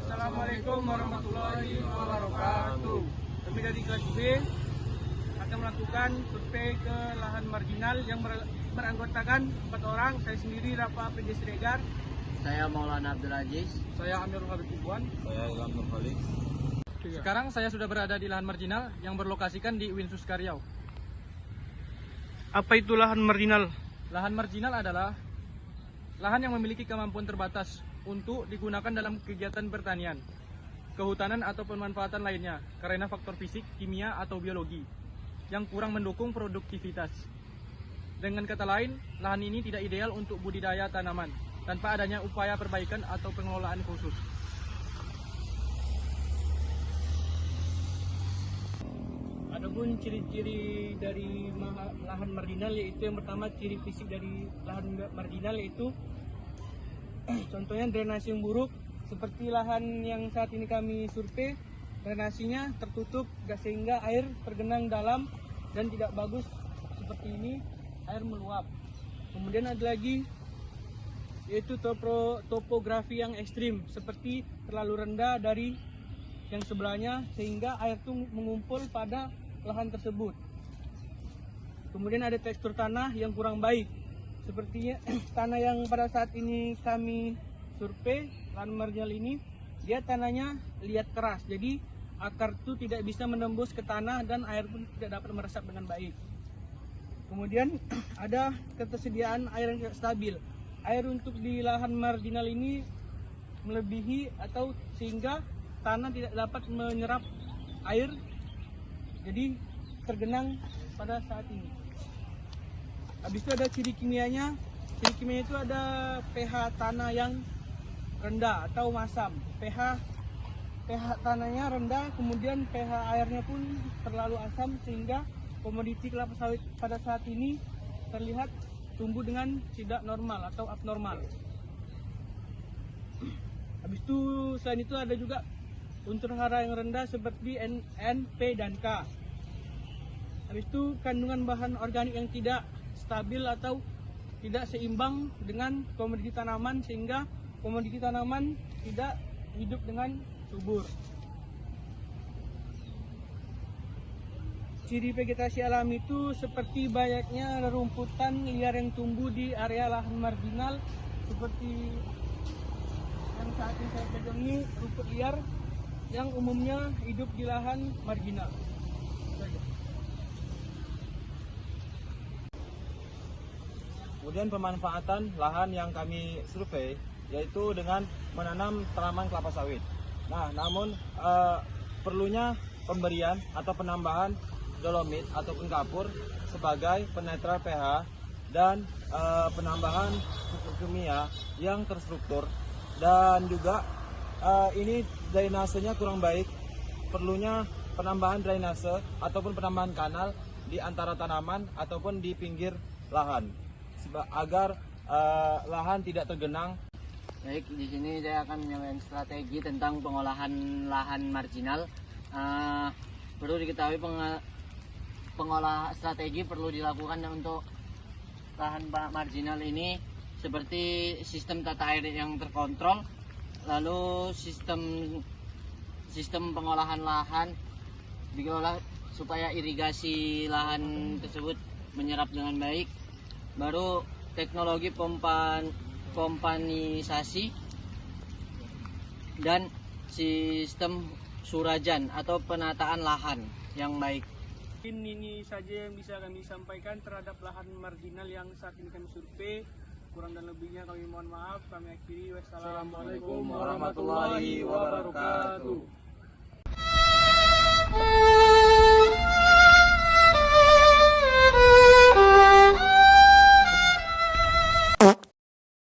Assalamualaikum warahmatullahi wabarakatuh. Kami dari kelas B akan melakukan survei ke lahan marginal yang beranggotakan 4 orang. Saya sendiri Rafa PJ Siregar. Saya Maulana Abdul Aziz. Saya Amirul Habib Ibuan. Saya Ilham Nur Khalid. Sekarang saya sudah berada di lahan marginal yang berlokasikan di Winsus Karyau. Apa itu lahan marginal? Lahan marginal adalah lahan yang memiliki kemampuan terbatas untuk digunakan dalam kegiatan pertanian, kehutanan atau pemanfaatan lainnya karena faktor fisik, kimia, atau biologi yang kurang mendukung produktivitas. Dengan kata lain, lahan ini tidak ideal untuk budidaya tanaman tanpa adanya upaya perbaikan atau pengelolaan khusus. Adapun ciri-ciri dari lahan marginal, yaitu yang pertama ciri fisik dari lahan marginal yaitu contohnya drainase yang buruk, seperti lahan yang saat ini kami survei, drainasinya tertutup sehingga air tergenang dalam dan tidak bagus seperti ini, air meluap. Kemudian ada lagi yaitu topografi yang ekstrim, seperti terlalu rendah dari yang sebelahnya sehingga air itu mengumpul pada lahan tersebut. Kemudian ada tekstur tanah yang kurang baik, sepertinya tanah yang pada saat ini kami survei, lahan marginal ini, dia tanahnya liat keras, jadi akar itu tidak bisa menembus ke tanah dan air pun tidak dapat meresap dengan baik. Kemudian ada ketersediaan air yang tidak stabil. Air untuk di lahan marginal ini melebihi atau sehingga tanah tidak dapat menyerap air, jadi tergenang pada saat ini. Habis itu ada ciri kimianya. Ciri kimianya itu ada pH tanah yang rendah atau masam. pH tanahnya rendah, kemudian pH airnya pun terlalu asam sehingga komoditi kelapa sawit pada saat ini terlihat tumbuh dengan tidak normal atau abnormal. Habis itu selain itu ada juga unsur hara yang rendah seperti N, P, dan K. Habis itu kandungan bahan organik yang tidak stabil atau tidak seimbang dengan komoditi tanaman sehingga komoditi tanaman tidak hidup dengan subur. Ciri vegetasi alami itu seperti banyaknya rerumputan liar yang tumbuh di area lahan marginal, seperti yang saat ini saya pegang ini, rumput liar yang umumnya hidup di lahan marginal. Kemudian pemanfaatan lahan yang kami survei yaitu dengan menanam tanaman kelapa sawit. Nah, namun perlunya pemberian atau penambahan dolomit ataupun kapur sebagai penetral pH dan penambahan pupuk kimia yang terstruktur, dan juga ini drainasenya kurang baik, perlunya penambahan drainase ataupun penambahan kanal di antara tanaman ataupun di pinggir lahan agar lahan tidak tergenang. Baik, di sini saya akan menyampaikan strategi tentang pengolahan lahan marginal. Perlu diketahui strategi perlu dilakukan untuk lahan marginal ini, seperti sistem tata air yang terkontrol, lalu sistem pengolahan lahan diolah supaya irigasi lahan tersebut menyerap dengan baik. Baru teknologi pompanisasi dan sistem surajan atau penataan lahan yang baik. Ini saja yang bisa kami sampaikan terhadap lahan marginal yang saat ini kami survei. Kurang dan lebihnya kami mohon maaf. Kami akhiri. Wassalamualaikum warahmatullahi wabarakatuh.